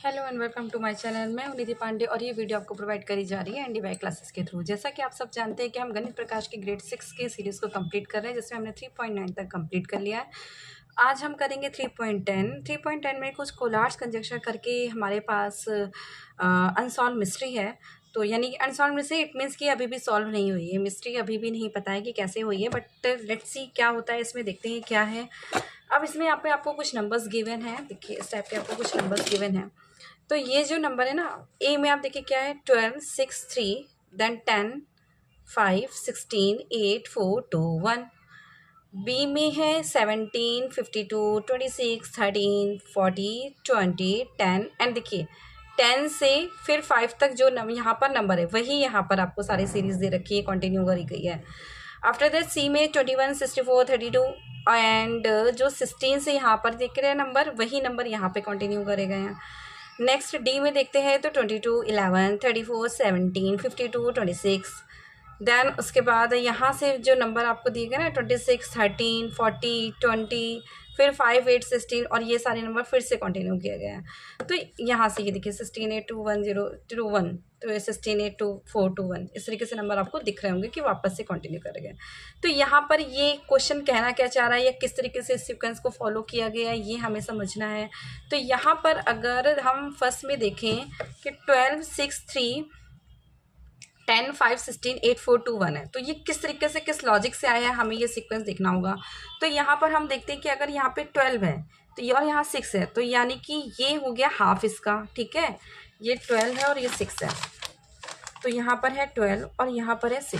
Hello and welcome to my channel. मैं हूं निधि पांडे और ये वीडियो आपको प्रोवाइड करी जा रही है एनडीवाई क्लासेस के थ्रू। जैसा कि आप सब जानते हैं कि हम गणित प्रकाश के ग्रेड 6 के सीरीज़ को कंप्लीट कर रहे हैं, जिसमें हमने 3.9 तक कंप्लीट कर लिया है। आज हम करेंगे 3.10। 3.10 में कुछ कोलार्स कंजक्शन करके हमारे पास अनसॉल्व मिस्ट्री है। तो यानी कि अनसॉल्व मिस्ट्री इट मीन्स कि अभी भी सॉल्व नहीं हुई है, मिस्ट्री अभी भी नहीं पता है कि कैसे हुई है, बट लेट्स सी क्या होता है इसमें, देखते हैं क्या है। अब इसमें यहाँ पे आपको कुछ नंबर्स गिवन है, देखिए इस टाइप के आपको कुछ नंबर्स गिवन है। तो ये जो नंबर है ना, ए में आप देखिए क्या है, 12 6 3, देन 10 5 16 8 4 2 1। बी में है 17 52 26 13 40 20 10 एंड देखिए 10 से फिर 5 तक जो यहाँ पर नंबर है वही यहाँ पर आपको सारी सीरीज दे रखी है, कंटिन्यू करी गई है। आफ्टर दैट सी में 21 64 32 एंड जो 16 से यहाँ पर देख रहे हैं नंबर, वही नंबर यहाँ पे कंटिन्यू करे गए हैं। नेक्स्ट डी में देखते हैं तो 22 11 34 17 52 26। देन उसके बाद यहाँ से जो नंबर आपको दिए गए ना 26 13 40 20, फिर 5 8 16 और ये सारे नंबर फिर से कंटिन्यू किया गया है। तो यहाँ से ये देखिए 16 8 2 1 0 2 1, तो 16 8 2 4 2 1, इस तरीके से नंबर आपको दिख रहे होंगे कि वापस से कंटिन्यू करेंगे। तो यहाँ पर ये क्वेश्चन कहना क्या चाह रहा है या किस तरीके से इस सीक्वेंस को फॉलो किया गया है ये हमें समझना है। तो यहाँ पर अगर हम फर्स्ट में देखें कि 12 6 3 10 5 16 8 4 2 1 है, तो ये किस तरीके से किस लॉजिक से आया है हमें ये सीक्वेंस देखना होगा। तो यहाँ पर हम देखते हैं कि अगर यहाँ पे 12 है तो ये और यहाँ 6 है, तो यानी कि ये हो गया हाफ इसका, ठीक है। ये 12 है और ये 6 है, तो यहाँ पर है 12 और यहाँ पर है 6,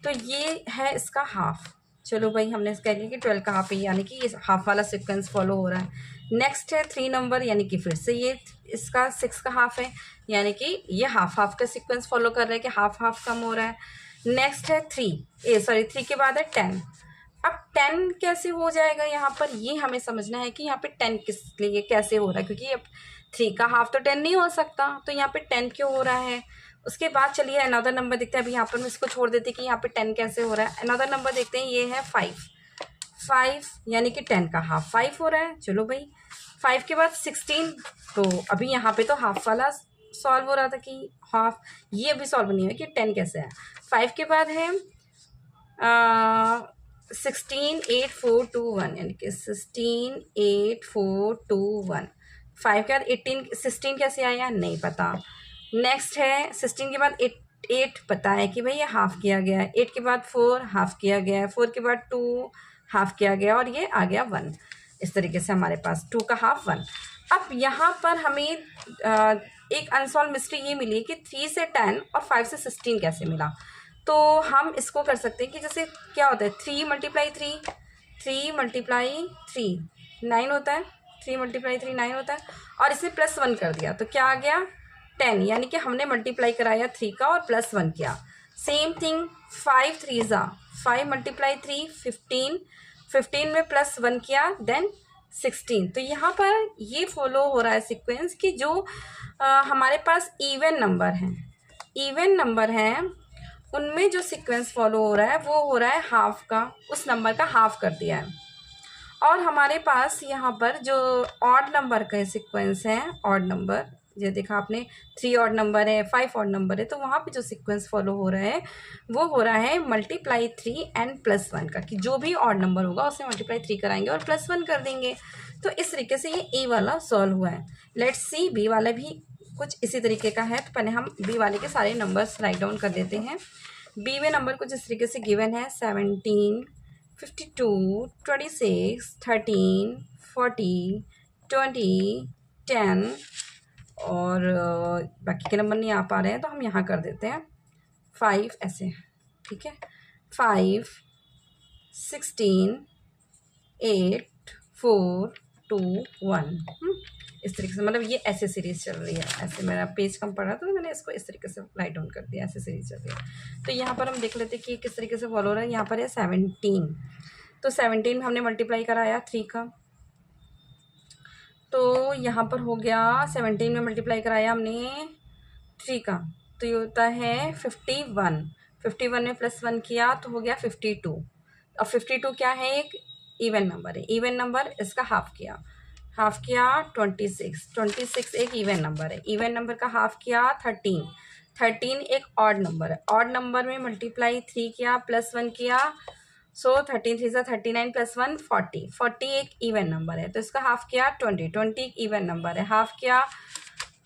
तो ये है इसका हाफ। चलो भाई हमने कह लिया कि 12 का हाफ है, यानी कि ये हाफ वाला सीक्वेंस फॉलो हो रहा है। नेक्स्ट है 3 नंबर, यानी कि फिर से ये इसका 6 का हाफ है, यानी कि ये हाफ हाफ का सीक्वेंस फॉलो कर रहा है कि हाफ हाफ कम हो रहा है। नेक्स्ट है 3 के बाद है 10। अब 10 कैसे हो जाएगा यहाँ पर, ये हमें समझना है कि यहाँ पे 10 किस लिए कैसे हो रहा है, क्योंकि अब 3 का हाफ तो 10 नहीं हो सकता, तो यहाँ पे 10 क्यों हो रहा है। उसके बाद चलिए अनदर नंबर देखते हैं। अभी यहाँ पर मैं इसको छोड़ देती कि यहाँ पे 10 कैसे हो रहा है। अनदर नंबर देखते हैं, ये है 5 यानी कि 10 का हाफ 5 हो रहा है। चलो भाई 5 के बाद 16, तो अभी यहाँ पे तो हाफ वाला सॉल्व हो रहा था कि हाफ, ये अभी सॉल्व नहीं है कि 10 कैसे है। 5 के बाद है 16 8 4 2 1, यानी कि 16 8 4 2 1। 5 के बाद 16 कैसे आया नहीं पता। नेक्स्ट है 16 के बाद 8 पता है कि भाई ये हाफ किया गया है। 8 के बाद 4 हाफ किया गया है। 4 के बाद 2 हाफ किया गया और ये आ गया 1। इस तरीके से हमारे पास 2 का हाफ 1। अब यहाँ पर हमें एक अनसॉल्व मिस्ट्री ये मिली कि 3 से 10 और 5 से 16 कैसे मिला। तो हम इसको कर सकते हैं कि जैसे क्या होता है 3 मल्टीप्लाई 3 9 होता है। 3 मल्टीप्लाई 3 9 होता है और इसे +1 कर दिया तो क्या आ गया 10, यानी कि हमने मल्टीप्लाई कराया 3 का और +1 किया। सेम थिंग 5 3 ज़ा 5 मल्टीप्लाई 3 15, 15 में +1 किया देन 16। तो यहाँ पर ये फॉलो हो रहा है सीक्वेंस कि जो हमारे पास इवन नंबर हैं उनमें जो सीक्वेंस फॉलो हो रहा है वो हो रहा है हाफ का, उस नंबर का हाफ कर दिया है। और हमारे पास यहाँ पर जो ऑड नंबर का सीक्वेंस है, ऑड नंबर जो देखा आपने 3 ऑड नंबर है 5 ऑड नंबर है, तो वहाँ पे जो सीक्वेंस फॉलो हो रहा है वो हो रहा है मल्टीप्लाई 3 एंड +1 का, कि जो भी ऑड नंबर होगा उसे मल्टीप्लाई 3 कराएंगे और +1 कर देंगे। तो इस तरीके से ये ए वाला सॉल्व हुआ है। लेट्स सी बी वाला भी कुछ इसी तरीके का है। तो पहले हम बी वाले के सारे नंबर्स राइट डाउन कर देते हैं। बी में नंबर कुछ इस तरीके से गिवन है 17 52 26 13 40 20 10 और बाकी के नंबर नहीं आ पा रहे हैं तो हम यहाँ कर देते हैं 5 ऐसे, ठीक है। 5 16 8 4 2 1, इस तरीके से, मतलब ये ऐसे सीरीज चल रही है। ऐसे मेरा पेज कम पड़ा तो मैंने इसको इस तरीके से राइट डाउन कर दिया, ऐसे सीरीज चल रही है। तो यहाँ पर हम देख लेते हैं कि किस तरीके से फॉलो हो रहा है। यहाँ पर है 17, तो 17 में हमने मल्टीप्लाई कराया 3 का, तो यहाँ पर हो गया 17 में मल्टीप्लाई कराया हमने 3 का, तो ये होता है 51। 51 में +1 किया तो हो गया 52। अब 52 क्या है, एक इवन नंबर है, इवन नंबर इसका हाफ किया, हाफ किया 26, 26 एक इवन नंबर है, इवन नंबर का हाफ किया 13, 13 एक ऑड नंबर है, ऑड नंबर में मल्टीप्लाई 3 किया प्लस 1 किया, सो 13 3 सा 39 प्लस 1 40, 40 एक इवन नंबर है तो इसका हाफ किया 20, 20 एक इवन नंबर है, हाफ किया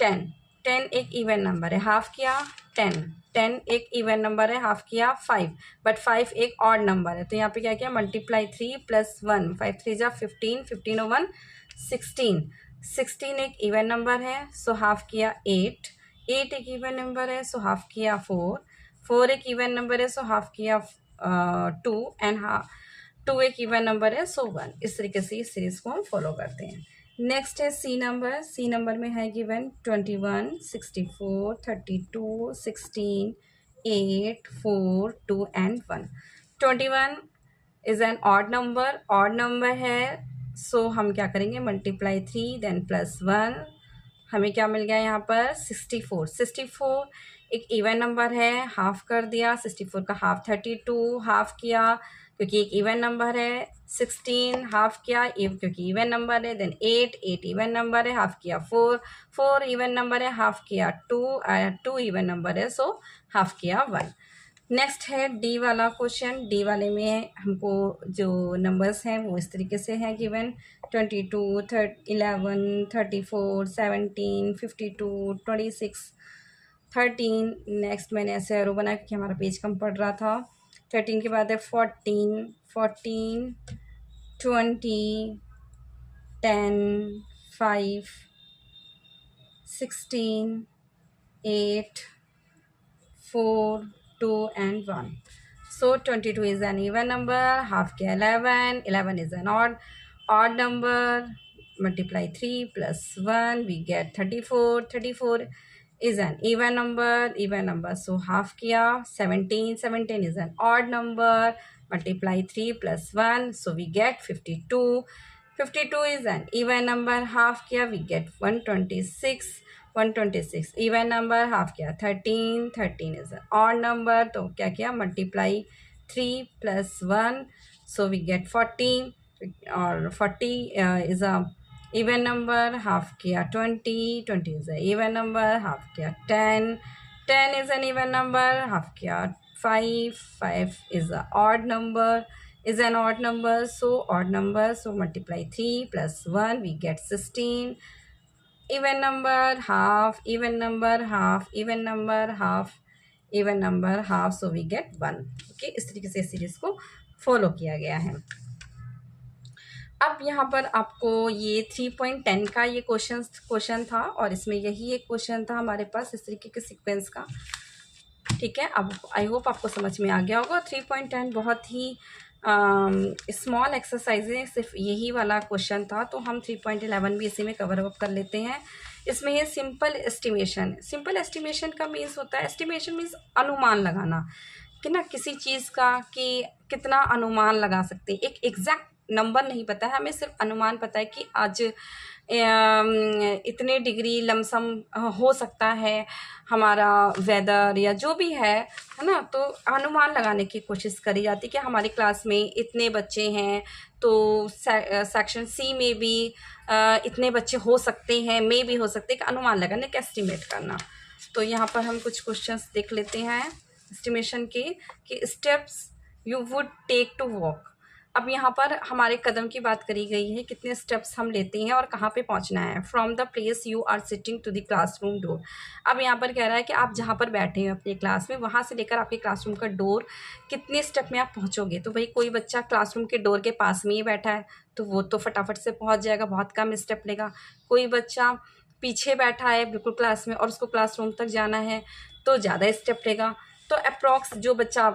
10, 10 एक इवन नंबर है, हाफ किया 10, 10 एक इवन नंबर है, हाफ किया 5, बट 5 एक ऑड नंबर है तो यहाँ पे क्या किया मल्टीप्लाई 3 प्लस 1, 5 3 जा 15, 15 और 1 16, 16 एक इवन नंबर है सो हाफ किया 8, 8 एक इवन नंबर है सो हाफ किया 4, 4 एक इवन नंबर है सो हाफ किया 2 एंड हाफ 2 एक इवन नंबर है सो 1। इस तरीके से इस सीरीज को हम फॉलो करते हैं। नेक्स्ट है सी नंबर, सी नंबर में है given 21, 64, 32, 16, 8, 4, 2 and 1। 21 is an odd number है सो हम क्या करेंगे मल्टीप्लाई 3 देन प्लस 1, हमें क्या मिल गया यहाँ पर 64, 64 एक इवन नंबर है, हाफ कर दिया, 64 का हाफ 32, हाफ किया क्योंकि एक इवन नंबर है, 16 हाफ किया क्योंकि इवन नंबर है, देन 8, 8 इवन नंबर है, हाफ किया 4, 4 इवन नंबर है, हाफ किया 2, 2 इवन नंबर है सो हाफ किया 1। नेक्स्ट है डी वाला क्वेश्चन, डी वाले में हमको जो नंबर्स हैं वो इस तरीके से हैं गिवन 22, 11, 34, 17, 52, 26, 13। नेक्स्ट मैंने ऐसे एरो बनाया क्योंकि हमारा पेज कम पड़ रहा था। 13 के बाद है 14, 14, 20, 10, 5, 16, 8, 4, 2 and 1. So 22 is an even number, half के 11, 11 is an odd number, multiply 3 plus 1 we get 34, 34 is an even number so half किया 17, 17 is an odd number, multiply 3 plus 1 so we get 52, 52 is an even number, half किया we get 126, 126 even number, half किया 13, 13 is odd number तो क्या किया multiply 3 plus 1 so we get 40 और 40 is a even number, half किया 20, 20 is a even number, half किया 10, 10 is an even number, half किया 5, 5 is a odd number, is an odd number so odd number so multiply 3 plus 1 we get 16, even number half, even number half, even number half, even number half so we get 1। Okay, इस तरीके से series को follow किया गया है। अब यहाँ पर आपको ये 3.10 का ये क्वेश्चन था और इसमें यही एक क्वेश्चन था हमारे पास इस तरीके के सीक्वेंस का। ठीक है, अब आई होप आपको समझ में आ गया होगा। 3.10 बहुत ही स्मॉल एक्सरसाइज है, सिर्फ यही वाला क्वेश्चन था तो हम 3.11 भी इसी में कवर अप कर लेते हैं। इसमें ये सिंपल एस्टिमेशन, सिंपल एस्टिमेशन का मीन्स होता है, एस्टिमेशन मीन्स अनुमान लगाना कि ना किसी चीज़ का कि कितना अनुमान लगा सकते हैं। एक एग्जैक्ट नंबर नहीं पता है, हमें सिर्फ अनुमान पता है कि आज इतने डिग्री लमसम हो सकता है हमारा वेदर या जो भी है ना, तो अनुमान लगाने की कोशिश करी जाती है कि हमारी क्लास में इतने बच्चे हैं तो सेक्शन सी में भी इतने बच्चे हो सकते हैं, मे भी हो सकते हैं, कि अनुमान लगाने का एस्टिमेट करना। तो यहाँ पर हम कुछ क्वेश्चंस देख लेते हैं एस्टिमेशन के कि steps you would take to walk. अब यहाँ पर हमारे कदम की बात करी गई है, कितने स्टेप्स हम लेते हैं और कहाँ पे पहुँचना है। From the place you are sitting to the classroom door. अब यहाँ पर कह रहा है कि आप जहाँ पर बैठे हैं अपने क्लास में, वहाँ से लेकर आपके क्लासरूम का डोर कितने स्टेप में आप पहुँचोगे। तो भाई कोई बच्चा क्लासरूम के डोर के पास में ही बैठा है तो वो तो फटाफट से पहुँच जाएगा, बहुत कम स्टेप लेगा। कोई बच्चा पीछे बैठा है बिल्कुल क्लास में और उसको क्लासरूम तक जाना है तो ज़्यादा स्टेप लेगा। तो अप्रॉक्स जो बच्चा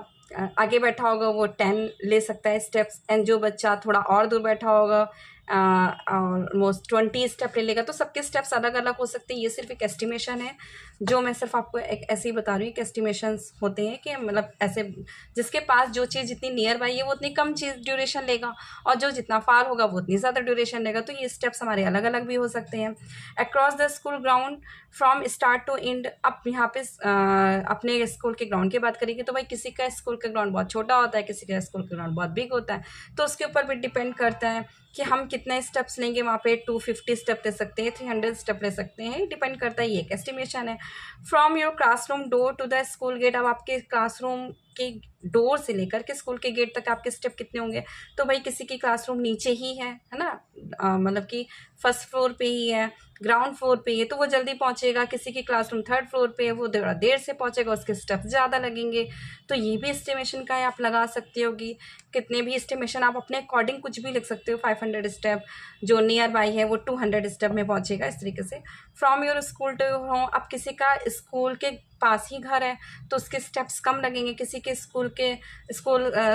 आगे बैठा होगा वो 10 ले सकता है स्टेप्स, एंड जो बच्चा थोड़ा और दूर बैठा होगा ऑलमोस्ट 20 स्टेप ले लेगा। तो सबके स्टेप्स अलग अलग हो सकते हैं, ये सिर्फ एक एस्टिमेशन है जो मैं सिर्फ आपको एक ऐसे ही बता रही हूँ कि एस्टिमेशंस होते हैं कि मतलब ऐसे जिसके पास जो चीज़ जितनी नियर बाई है वो उतनी कम चीज़ ड्यूरेशन लेगा और जो जितना फार होगा वो उतनी ज़्यादा ड्यूरेशन लेगा। तो ये स्टेप्स हमारे अलग अलग भी हो सकते हैं। Across the school ground from start to end. अब यहाँ पे अपने स्कूल के ग्राउंड की बात करेंगे तो भाई किसी का स्कूल का ग्राउंड बहुत छोटा होता है, किसी का स्कूल का ग्राउंड बहुत बिग होता है, तो उसके ऊपर भी डिपेंड करता है। कि हम कितने स्टेप्स लेंगे वहाँ पे 250 स्टेप ले सकते हैं, 300 स्टेप ले सकते हैं, डिपेंड करता है, ये एक एस्टिमेशन है। From your classroom door to the school gate, अब आपके क्लासरूम के डोर से लेकर के स्कूल के गेट तक आपके स्टेप कितने होंगे? तो भाई किसी की क्लासरूम नीचे ही है ना, मतलब कि फर्स्ट फ्लोर पे ही है, ग्राउंड फ्लोर पे ही है, तो वो जल्दी पहुंचेगा। किसी की क्लासरूम थर्ड फ्लोर पे है, वो थोड़ा देर से पहुंचेगा, उसके स्टेप्स ज़्यादा लगेंगे। तो ये भी एस्टिमेशन का है, आप लगा सकते हो कि कितने भी एस्टिमेशन आप अपने अकॉर्डिंग कुछ भी लिख सकते हो। 500 स्टेप, जो नियर बाई है वो 200 स्टेप में पहुंचेगा, इस तरीके से। From your school to your home, अब किसी का स्कूल के पास ही घर है तो उसके स्टेप्स कम लगेंगे, किसी के स्कूल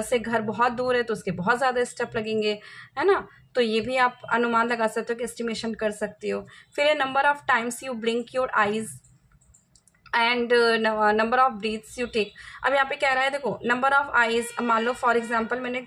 से घर बहुत दूर है तो उसके बहुत ज़्यादा स्टेप लगेंगे, है ना। तो ये भी आप अनुमान लगा सकते हो कि एस्टिमेशन कर सकते हो। फिर है number of times you blink your eyes and number of breaths you take. अब यहाँ पे कह रहा है, देखो नंबर ऑफ आइज, मान लो फॉर एग्जांपल मैंने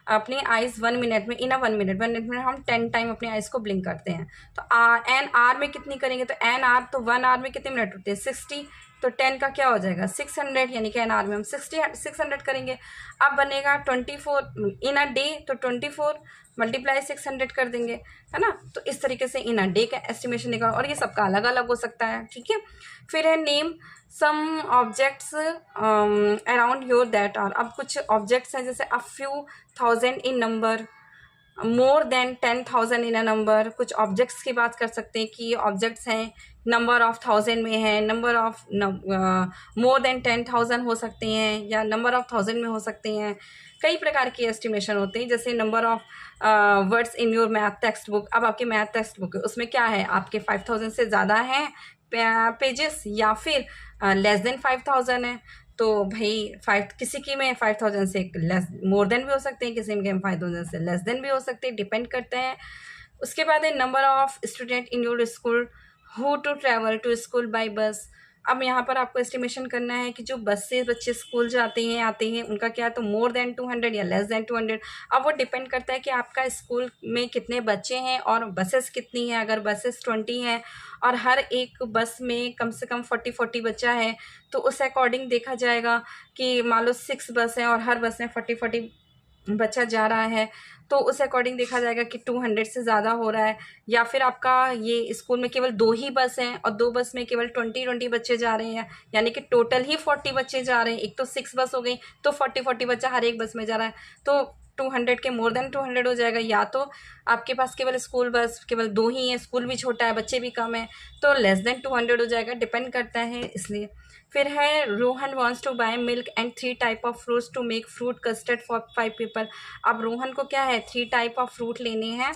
अपनी आइज 1 मिनट में, इन अ 1 मिनट में हम 10 टाइम अपनी आइज को ब्लिंक करते हैं, तो एन आर में कितनी करेंगे, तो एन आर, तो 1 आर में कितने मिनट होते हैं 60, तो 10 का क्या हो जाएगा 600, यानी कि एन आर में हम 600 करेंगे। अब बनेगा 24 इन अ डे, तो 24 मल्टीप्लाई 600 कर देंगे, है ना। तो इस तरीके से इन अ डे का एस्टिमेशन निकालो, और ये सबका अलग अलग हो सकता है, ठीक है। फिर है name some objects around your that are. अब कुछ ऑब्जेक्ट्स हैं जैसे a few thousand in number, more than 10,000 in a number. कुछ ऑब्जेक्ट्स की बात कर सकते हैं कि ऑब्जेक्ट्स हैं नंबर ऑफ 1000 में है, नंबर ऑफ मोर देन 10,000 हो सकते हैं, या नंबर ऑफ 1000 में हो सकते हैं। कई प्रकार की एस्टिमेशन होते हैं, जैसे number of words in your math text book. अब आपके मैथ टेक्स्ट बुक है, उसमें क्या है, आपके 5000 से ज़्यादा हैं पेजेस, या फिर लेस देन 5000 है। तो भाई किसी की में 5000 से लेस मोर देन भी हो सकते हैं, किसी में 5000 से लेस देन भी हो सकते हैं, डिपेंड करते हैं। उसके बाद है number of student in your school who to travel to school by bus. अब यहाँ पर आपको एस्टिमेशन करना है कि जो बस से बच्चे स्कूल जाते हैं आते हैं उनका क्या है, तो मोर देन 200 या लेस देन 200। अब वो डिपेंड करता है कि आपका स्कूल में कितने बच्चे हैं और बसेस कितनी हैं। अगर बसेस 20 हैं और हर एक बस में कम से कम 40 बच्चा है, तो उस अकॉर्डिंग देखा जाएगा कि मान लो 6 बस हैं और हर बस में 40 बच्चा जा रहा है, तो उस अकॉर्डिंग देखा जाएगा कि 200 से ज़्यादा हो रहा है। या फिर आपका ये स्कूल में केवल 2 ही बस हैं और 2 बस में केवल 20 बच्चे जा रहे हैं, यानी कि टोटल ही 40 बच्चे जा रहे हैं। एक तो 6 बस हो गई, तो 40 बच्चा हर एक बस में जा रहा है, तो 200 के मोर देन 200 हो जाएगा। या तो आपके पास केवल स्कूल बस केवल 2 ही हैं, स्कूल भी छोटा है, बच्चे भी कम हैं, तो लेस देन 200 हो जाएगा, डिपेंड करता है इसलिए। फिर है Rohan wants to buy milk and 3 type of fruits to make fruit custard for 5 people. अब रोहन को क्या है, 3 टाइप ऑफ फ्रूट लेने हैं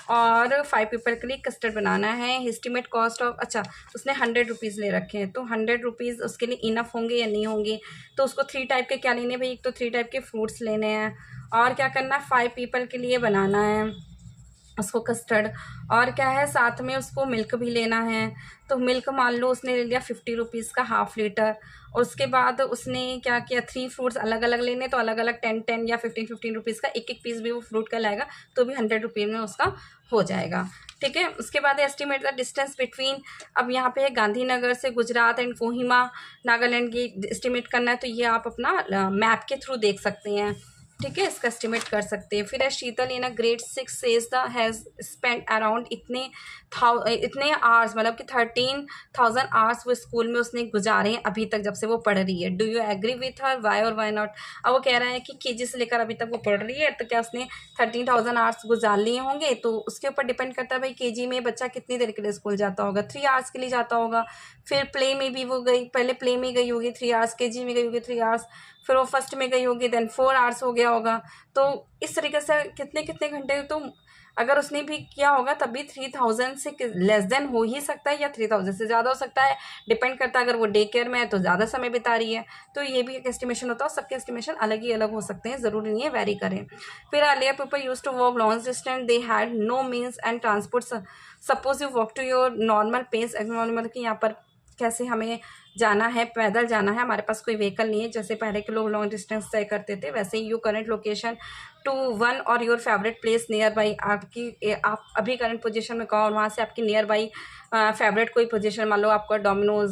और 5 पीपल के लिए कस्टर्ड बनाना है। एस्टिमेट कॉस्ट ऑफ, अच्छा उसने 100 रुपीज़ ले रखे हैं, तो 100 रुपीज़ उसके लिए इनफ होंगे या नहीं होंगे। तो उसको 3 टाइप के क्या लेने भाई, एक तो 3 टाइप के फ्रूट्स लेने हैं, और क्या करना है 5 पीपल के लिए बनाना है उसको कस्टर्ड, और क्या है साथ में उसको मिल्क भी लेना है। तो मिल्क मान लो उसने ले लिया 50 रुपीज़ का 1/2 लीटर, और उसके बाद उसने क्या किया 3 फ्रूट्स अलग अलग लेने, तो अलग अलग 10 या 15 रुपीज़ का एक एक पीस भी वो फ्रूट का लाएगा, तो भी 100 रुपये में उसका हो जाएगा, ठीक है। उसके बाद एस्टिमेट द डिस्टेंस बिटवीन, अब यहाँ पे है गांधीनगर से गुजरात एंड कोहिमा नागालैंड की एस्टिमेट करना है, तो ये आप अपना मैप के थ्रू देख सकते हैं, ठीक है, इसका एस्टिमेट कर सकते हैं। फिर है Sheetal in a grade 6 says the has spend around इतने आवर्स, मतलब कि 13,000 आवर्स वो स्कूल में उसने गुजारे हैं अभी तक, जब से वो पढ़ रही है। Do you agree with her, why और वाई नॉट। अब वो कह रहा है कि केजी से लेकर अभी तक वो पढ़ रही है, तो क्या उसने 13,000 आवर्स गुजार लिए होंगे, तो उसके ऊपर डिपेंड करता है भाई केजी में बच्चा कितनी देर के लिए स्कूल जाता होगा, 3 आवर्स के लिए जाता होगा। फिर प्ले में भी वो गई, पहले प्ले में गई होगी 3 आवर्स, केजी में गई होगी 3 आवर्स, फिर वो फर्स्ट में गई होगी, देन 4 आवर्स हो गया होगा। तो इस तरीके से कितने कितने घंटे, तो अगर उसने भी किया होगा तब भी 3000 से लेस देन हो ही सकता है, या 3000 से ज़्यादा हो सकता है, डिपेंड करता है। अगर वो डे केयर में है तो ज़्यादा समय बिता रही है, तो ये भी एक एस्टिमेशन होता है, और सबके एस्टिमेशन अलग ही अलग हो सकते हैं, ज़रूरी नहीं है वेरी करें। फिर earlier people use to walk long distance, they had no means and transport. Suppose you walk to your normal pace, मतलब कि यहाँ पर कैसे हमें जाना है, पैदल जाना है, हमारे पास कोई व्हीकल नहीं है, जैसे पहले के लोग लॉन्ग डिस्टेंस तय करते थे, वैसे ही you current location to one और your favourite place nearby, आप अभी करंट पोजीशन में कहो और वहाँ से आपकी नियर बाई फेवरेट कोई पोजीशन, मान लो आपको डोमिनोज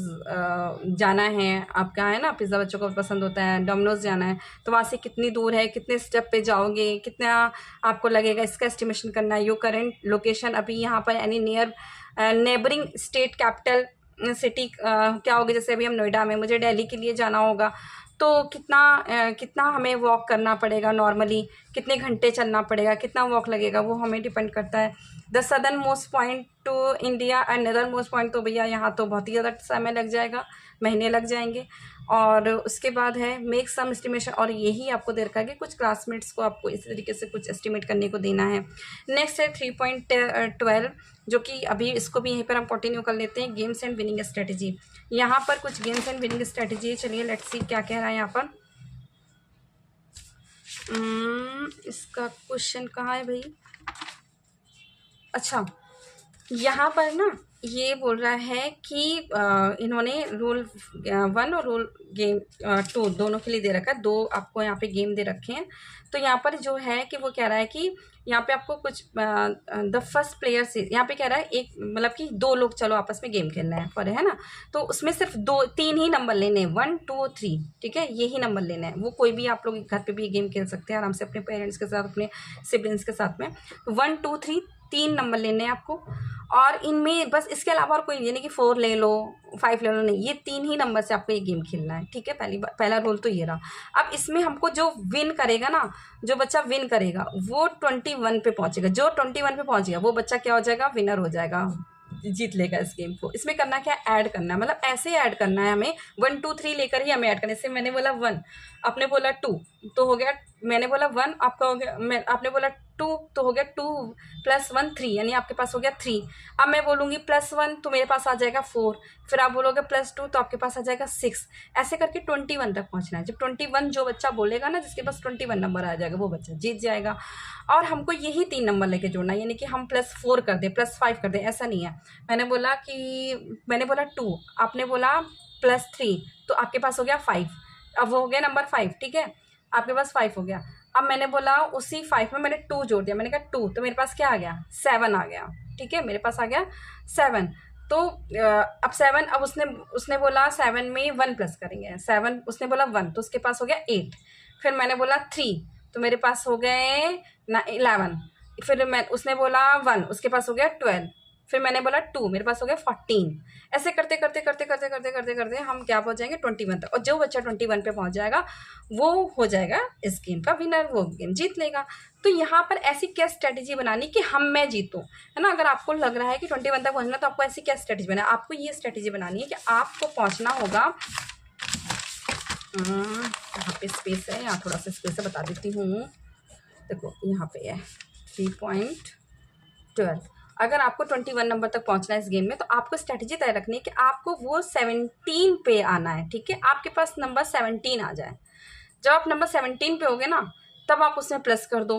जाना है, आपका है ना पिज़्ज़ा बच्चों को पसंद होता है, डोमिनोज जाना है, तो वहाँ से कितनी दूर है, कितने स्टेप पे जाओगे, कितना आपको लगेगा, इसका एस्टिमेशन करना है। योर करंट लोकेशन अभी यहाँ पर any near neighbouring state capital city क्या होगी, जैसे अभी हम नोएडा में, मुझे दिल्ली के लिए जाना होगा तो कितना हमें वॉक करना पड़ेगा, नॉर्मली कितने घंटे चलना पड़ेगा, कितना वॉक लगेगा, वो हमें डिपेंड करता है। The southern most point two India and नदर मोस्ट पॉइंट, तो भैया यहाँ तो बहुत ही ज़्यादा समय लग जाएगा, महीने लग जाएंगे। और उसके बाद है मेक सम एस्टिमेशन, और यही आपको दे रखा है कि कुछ क्लासमेट्स को आपको इस तरीके से कुछ एस्टिमेट करने को देना है। नेक्स्ट है 3.12, जो कि अभी इसको भी यहीं पर हम कंटिन्यू कर लेते हैं, गेम्स एंड विनिंग स्ट्रेटजी। यहाँ पर कुछ गेम्स एंड विनिंग स्ट्रेटजी है, चलिए लेट्स सी क्या कह रहा है यहाँ पर। इसका क्वेश्चन कहाँ है भाई, अच्छा यहाँ पर ना ये बोल रहा है कि इन्होंने रूल 1 और रूल गेम 2 दोनों के लिए दे रखा है, 2 आपको यहाँ पे गेम दे रखे हैं। तो यहाँ पर जो है कि वो कह रहा है कि यहाँ पे आपको कुछ द फर्स्ट प्लेयर से यहाँ पे कह रहा है एक, मतलब कि 2 लोग चलो आपस में गेम खेलना है पर, है ना, तो उसमें सिर्फ 3 ही नंबर लेने हैं, 1 2 3, ठीक है, यही नंबर लेना है। वो कोई भी आप लोग घर पे भी गेम खेल सकते हैं आराम से अपने पेरेंट्स के साथ, अपने सिबलिंग्स के साथ में। 1 2 3 3 नंबर लेने हैं आपको, और इनमें बस इसके अलावा और कोई नहीं कि 4 ले लो 5 ले लो, नहीं, ये 3 ही नंबर से आपको ये गेम खेलना है, ठीक है। पहला रूल तो ये रहा। अब इसमें हमको जो विन करेगा ना, जो बच्चा विन करेगा वो 21 पे पहुंचेगा, जो 21 पे पहुंच गया वो बच्चा क्या हो जाएगा, विनर हो जाएगा, जीत लेगा इस गेम को। इसमें करना क्या, ऐड करना है, मतलब ऐसे ऐड करना है हमें, 1 2 3 लेकर ही हमें ऐड करना है। जैसे मैंने बोला 1, आपने बोला 2 तो हो गया, मैंने बोला 1 आपका हो गया, आपने बोला 2 तो हो गया 2 + 1 3, यानी आपके पास हो गया 3। अब मैं बोलूँगी +1 तो मेरे पास आ जाएगा 4, फिर आप बोलोगे +2 तो आपके पास आ जाएगा 6, ऐसे करके 21 तक पहुँचना है। जब 21 जो बच्चा बोलेगा ना, जिसके पास 21 नंबर आ जाएगा वो बच्चा जीत जाएगा। और हमको यही 3 नंबर लेके जोड़ना है, यानी कि हम +4 कर दें, +5 कर दें, ऐसा नहीं है। मैंने बोला 2, आपने बोला +3 तो आपके पास हो गया 5, अब वो हो गया नंबर 5, ठीक है, आपके पास 5 हो गया। अब मैंने बोला उसी 5 में मैंने 2 जोड़ दिया, मैंने कहा 2 तो मेरे पास क्या आ गया, 7 आ गया, ठीक है, मेरे पास आ गया 7। तो अब 7, अब उसने बोला 7 में 1 प्लस करेंगे, 7 उसने बोला 1 तो उसके पास हो गया 8, फिर मैंने बोला 3 तो मेरे पास हो गए 11, फिर उसने बोला 1 उसके पास हो गया 12, फिर मैंने बोला 2 मेरे पास हो गया 14। ऐसे करते करते करते करते करते करते करते हम क्या पहुंच जाएंगे 21 तक, और जो बच्चा 21 पे पहुंच जाएगा वो हो जाएगा इस गेम का विनर, वो गेम जीत लेगा। तो यहाँ पर ऐसी क्या स्ट्रेटेजी बनानी कि मैं जीतूँ, है ना। अगर आपको लग रहा है कि 21 तक पहुँचना, तो आपको ऐसी क्या स्ट्रेटेजी बनाना, आपको ये स्ट्रेटेजी बनानी है कि आपको पहुँचना होगा, यहाँ पे स्पेस है, यहाँ थोड़ा सा स्पेस है, बता देती हूँ, देखो यहाँ पे है 3.12। अगर आपको 21 नंबर तक पहुंचना है इस गेम में, तो आपको स्ट्रेटजी तय रखनी है कि आपको वो 17 पे आना है, ठीक है, आपके पास नंबर 17 आ जाए। जब आप नंबर 17 पे होगे ना, तब आप उसमें प्लस कर दो,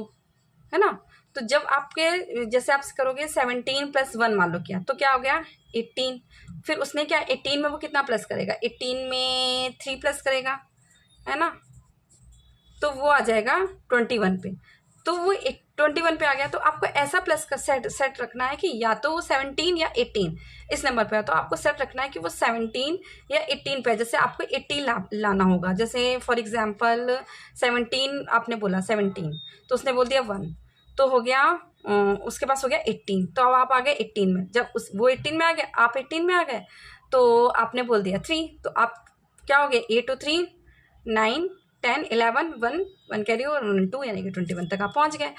है ना। तो जब आपके जैसे आप करोगे 17 + 1 मान लो किया, तो क्या हो गया 18, फिर उसने क्या 18 में वो कितना प्लस करेगा, 18 में 3 प्लस करेगा, है ना, तो वो आ जाएगा 21 पे। तो वो 21 पे आ गया, तो आपको ऐसा प्लस का सेट रखना है कि या तो वो 17 या 18 इस नंबर पे है, तो आपको सेट रखना है कि वो 17 या 18 पे, जैसे आपको 18 लाना होगा। जैसे फॉर एग्जांपल 17 आपने बोला 17, तो उसने बोल दिया 1 तो हो गया, उसके पास हो गया 18, तो अब आप आ गए 18 में। जब वो 18 में आ गए, आप 18 में आ गए, तो आपने बोल दिया 3, तो आप क्या हो गए 8 2 3 9 10 11 1 कैरी और 2, यानी कि 21 तक आप पहुंच गए।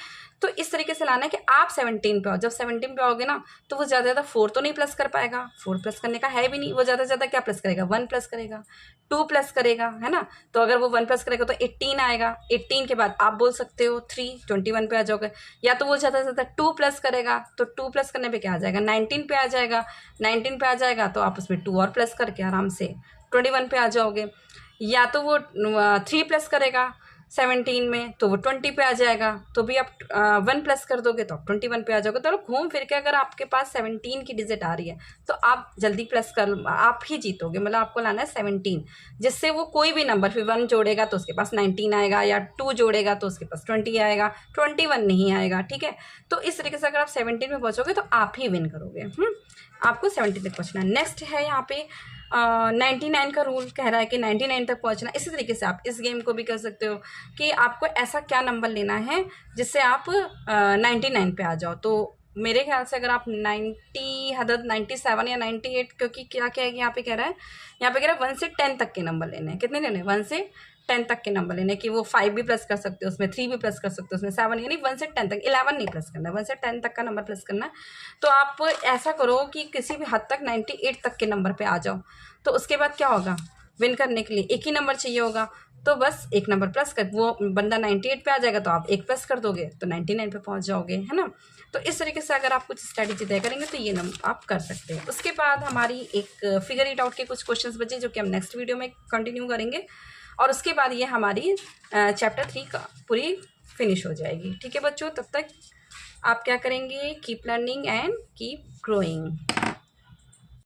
तो इस तरीके से लाना है कि आप 17 पे आओ। जब 17 पे आओगे ना, तो वो ज़्यादा 4 तो नहीं प्लस कर पाएगा, 4 प्लस करने का है भी नहीं, वो ज़्यादा से ज़्यादा क्या प्लस करेगा 1 प्लस करेगा, 2 प्लस करेगा, है ना। तो अगर वो 1 प्लस करेगा तो 18 आएगा, 18 के बाद आप बोल सकते हो 3, 21 पे आ जाओगे। या तो वो ज़्यादा से ज़्यादा 2 प्लस करेगा, तो 2 प्लस करने पे क्या आ जाएगा 19 पे आ जाएगा, 19 पे आ जाएगा तो आप उसमें 2 और प्लस करके आराम से 21 पे आ जाओगे। या तो वो 3 प्लस करेगा, 17 में तो वो 20 पे आ जाएगा, तो भी आप 1 प्लस कर दोगे तो आप 21 पे आ जाओगे। तो घूम फिर के अगर आपके पास 17 की डिजिट आ रही है तो आप जल्दी प्लस कर, आप ही जीतोगे। मतलब आपको लाना है 17, जिससे वो कोई भी नंबर, फिर 1 जोड़ेगा तो उसके पास 19 आएगा, या 2 जोड़ेगा तो उसके पास 20 आएगा, 21 नहीं आएगा, ठीक है। तो इस तरीके से अगर आप 17 में पहुँचोगे तो आप ही विन करोगे। आपको 17 तक पहुँचना है। नेक्स्ट है यहाँ पे 99 का रूल कह रहा है कि 99 तक पहुंचना। इसी तरीके से आप इस गेम को भी कर सकते हो कि आपको ऐसा क्या नंबर लेना है जिससे आप 99 पे आ जाओ। तो मेरे ख्याल से अगर आप 90 हदद 97 या 98, क्योंकि क्या क्या है यहाँ पे कह रहा है, यहाँ पे कह रहा है 1 से 10 तक के नंबर लेने हैं। कितने लेने हैं? 1 से 10 तक के नंबर लेने, कि वो 5 भी प्लस कर सकते हो उसमें, 3 भी प्लस कर सकते हो उसमें, 7, यानी 1 से 10 तक, 11 नहीं प्लस करना है, 1 से 10 तक का नंबर प्लस करना है। तो आप ऐसा करो कि किसी भी हद तक 98 तक के नंबर पे आ जाओ। तो उसके बाद क्या होगा, विन करने के लिए एक ही नंबर चाहिए होगा, तो बस एक नंबर प्लस कर, वो बंदा 98 पे आ जाएगा तो आप एक प्लस कर दोगे तो 99 पे पहुंच जाओगे, है ना। तो इस तरीके से अगर आप कुछ स्ट्रैटेजी तय करेंगे तो ये नंबर आप कर सकते हैं। उसके बाद हमारी एक फिगर इट आउट के कुछ क्वेश्चंस बचे जो कि हम नेक्स्ट वीडियो में कंटिन्यू करेंगे, और उसके बाद ये हमारी चैप्टर 3 का पूरी फिनिश हो जाएगी। ठीक है बच्चों, तब तक आप क्या करेंगे, keep learning and keep growing.